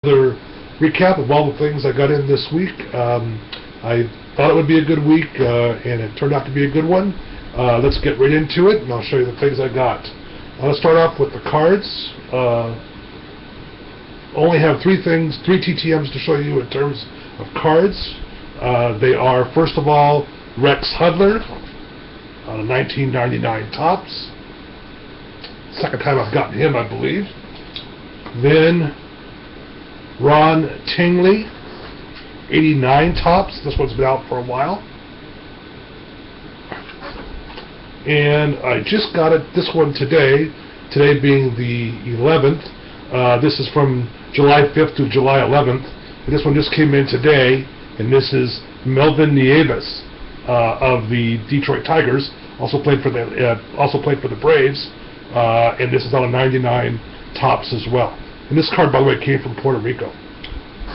Another recap of all the things I got in this week. I thought it would be a good week, and it turned out to be a good one. Let's get right into it, and I'll show you the things I got. Let's start off with the cards. Only have three TTMs to show you in terms of cards. They are, first of all, Rex Hudler on a 1999 Topps. Second time I've gotten him, I believe. Then Ron Tingley, 89 Topps. This one's been out for a while. And I just got this one today being the 11th. This is from July 5th to July 11th. And this one just came in today, and this is Melvin Nieves of the Detroit Tigers. Also played for the Braves, and this is on a 99 Topps as well. And this card, by the way, came from Puerto Rico.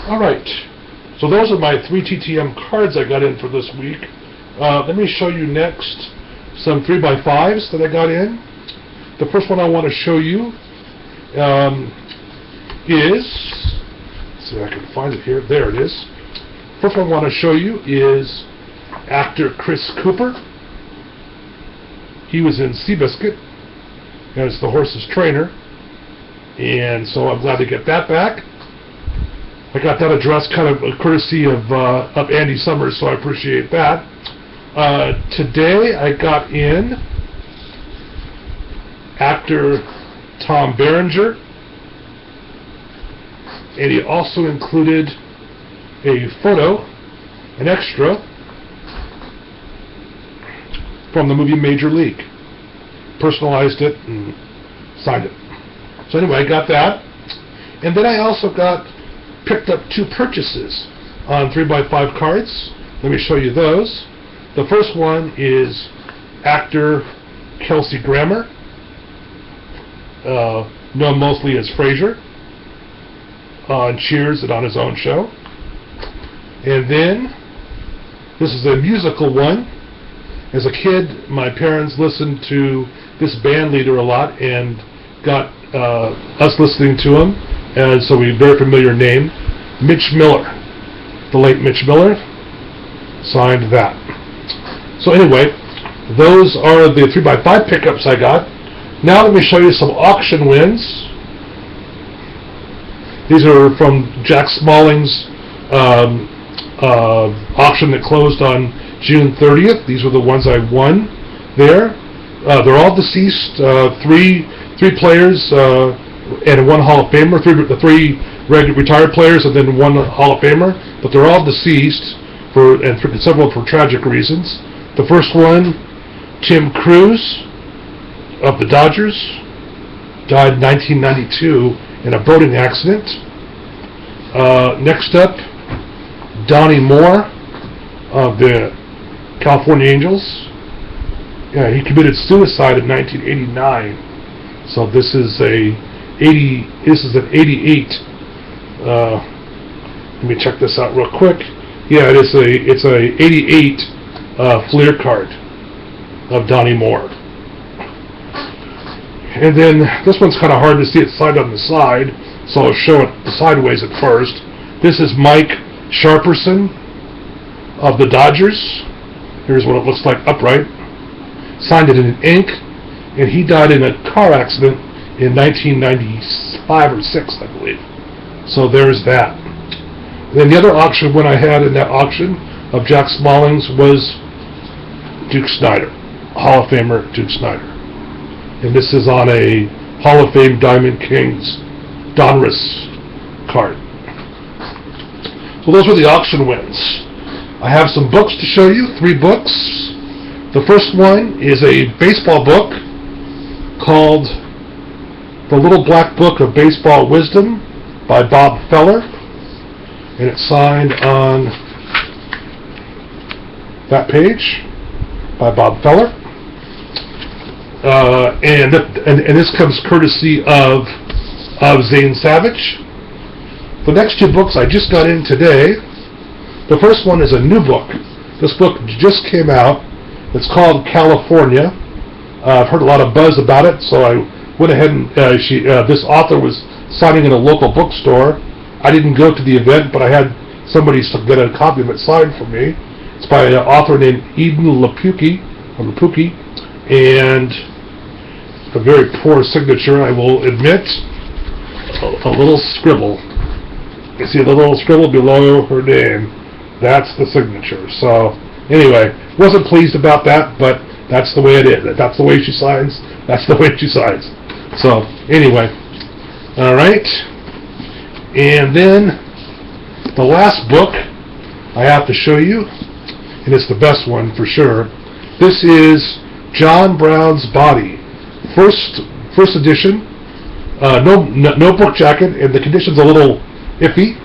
All right, so those are my three TTM cards I got in for this week. Let me show you next some 3x5s that I got in. The first one I want to show you is, let's see if I can find it here. There it is. First one I want to show you is actor Chris Cooper. He was in Seabiscuit as the horse's trainer, and so I'm glad to get that back. I got that address kind of courtesy of Andy Summers, so I appreciate that. Today I got in actor Tom Berenger, and he also included a photo, an extra, from the movie Major League. Personalized it and signed it. So anyway, I got that. And then I also picked up two purchases on 3x5 cards. Let me show you those. The first one is actor Kelsey Grammer, known mostly as Frasier, on Cheers and on his own show. And then, this is a musical one. As a kid, my parents listened to this band leader a lot and got us listening to him, and so we very familiar name, Mitch Miller. The late Mitch Miller signed that. So anyway, those are the 3x5 pickups I got. Now let me show you some auction wins. These are from Jack Smalling's auction that closed on June 30th. These are the ones I won there. They're all deceased. Three players and one Hall of Famer. Three retired players and then one Hall of Famer. But they're all deceased several for tragic reasons. The first one, Tim Cruz of the Dodgers, died in 1992 in a boating accident. Next up, Donnie Moore of the California Angels. Yeah, he committed suicide in 1989. So this is an 88. Let me check this out real quick. Yeah, it's a 88 Fleer card of Donnie Moore. And then this one's kind of hard to see. It's signed on the side, so I'll show it sideways at first. This is Mike Sharperson of the Dodgers. Here's what it looks like upright. Signed it in ink, and he died in a car accident in 1995 or 6, I believe. So there's that. And then the other auction win I had in that auction of Jack Smalling's was Duke Snider, Hall of Famer Duke Snider. And this is on a Hall of Fame Diamond Kings Donruss card. So those were the auction wins. I have some books to show you, 3 books. The first one is a baseball book called The Little Black Book of Baseball Wisdom by Bob Feller. And it's signed on that page by Bob Feller. And this comes courtesy of Zane Savage. The next 2 books I just got in today. The first one is a new book. This book just came out. It's called California. I've heard a lot of buzz about it, so I went ahead and this author was signing in a local bookstore, I didn't go to the event, but I had somebody get a copy of it signed for me. It's by an author named Eden Lapuki, and a very poor signature, I will admit. A little scribble. You see the little scribble below her name? That's the signature. So, anyway, wasn't pleased about that, but that's the way it is. That's the way she signs. That's the way she signs. So, anyway. Alright. And then, the last book I have to show you, and it's the best one for sure. This is John Brown's Body. First edition. No book jacket, and the condition's a little iffy.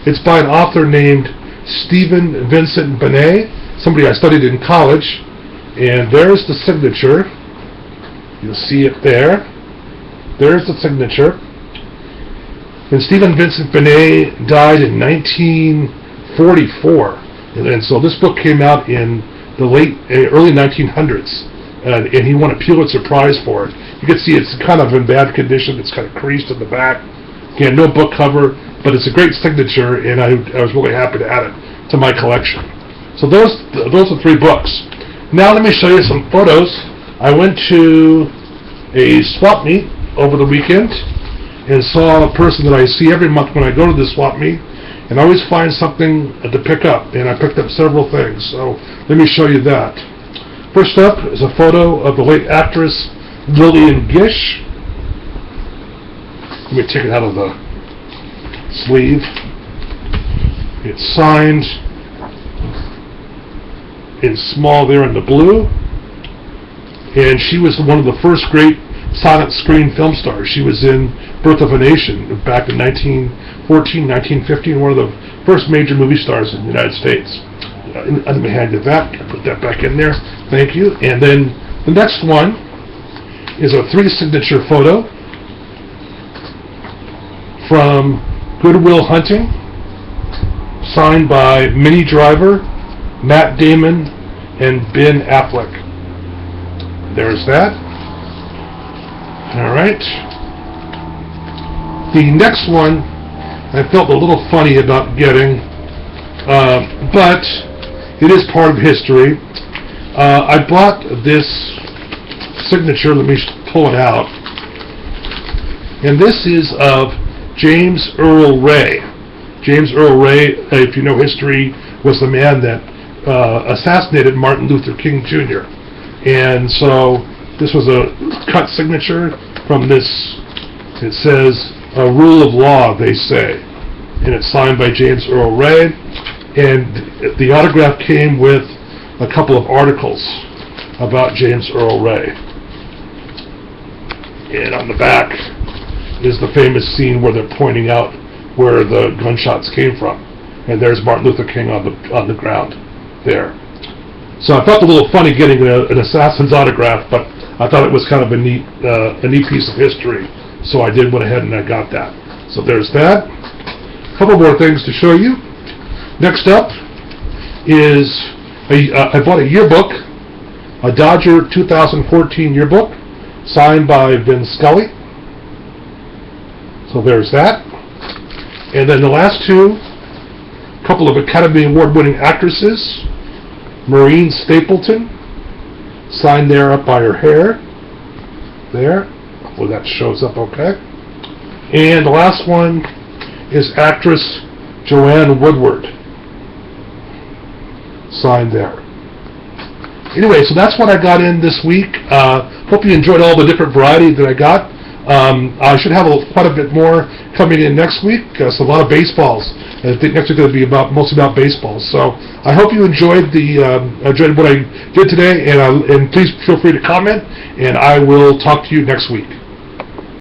It's by an author named Stephen Vincent Benet, somebody I studied in college. And there's the signature. You'll see it there. There's the signature. And Stephen Vincent Benet died in 1944. And so this book came out in the early 1900s. And he won a Pulitzer Prize for it. You can see it's kind of in bad condition. It's kind of creased in the back. Again, no book cover, but it's a great signature, and I was really happy to add it to my collection. So those are 3 books. Now let me show you some photos. I went to a swap meet over the weekend and saw a person that I see every month when I go to the swap meet, and I always find something to pick up, and I picked up several things. So let me show you that. First up is a photo of the late actress Lillian Gish. Let me take it out of the sleeve. It's signed in small there in the blue. And she was one of the first great silent screen film stars. She was in Birth of a Nation back in 1914, 1915, one of the first major movie stars in the United States. Let me hand you that. Put that back in there. Thank you. And then the next one is a 3 signature photo from Good Will Hunting, signed by Minnie Driver, Matt Damon, and Ben Affleck. There's that. All right. The next one I felt a little funny about getting, but it is part of history. I bought this signature. Let me pull it out. And this is of James Earl Ray. James Earl Ray, if you know history, was the man that assassinated Martin Luther King Jr. And so this was a cut signature from this. It says, "A rule of law, they say." And it's signed by James Earl Ray. And the autograph came with a couple of articles about James Earl Ray. And on the back is the famous scene where they're pointing out where the gunshots came from. And there's Martin Luther King on the ground there. So I felt a little funny getting an assassin's autograph, but I thought it was kind of a neat piece of history. So I went ahead and I got that. So there's that. A couple more things to show you. Next up is I bought a yearbook, a Dodger 2014 yearbook, signed by Vin Scully. So there's that. And then the last 2, a couple of Academy Award-winning actresses. Maureen Stapleton, signed there up by her hair. There. Hopefully that shows up okay. And the last one is actress Joanne Woodward, signed there. Anyway, so that's what I got in this week. Hope you enjoyed all the different variety that I got. I should have quite a bit more coming in next week. So a lot of baseballs. I think next week is going to be mostly about baseballs. So I hope you enjoyed what I did today, and please feel free to comment, and I will talk to you next week.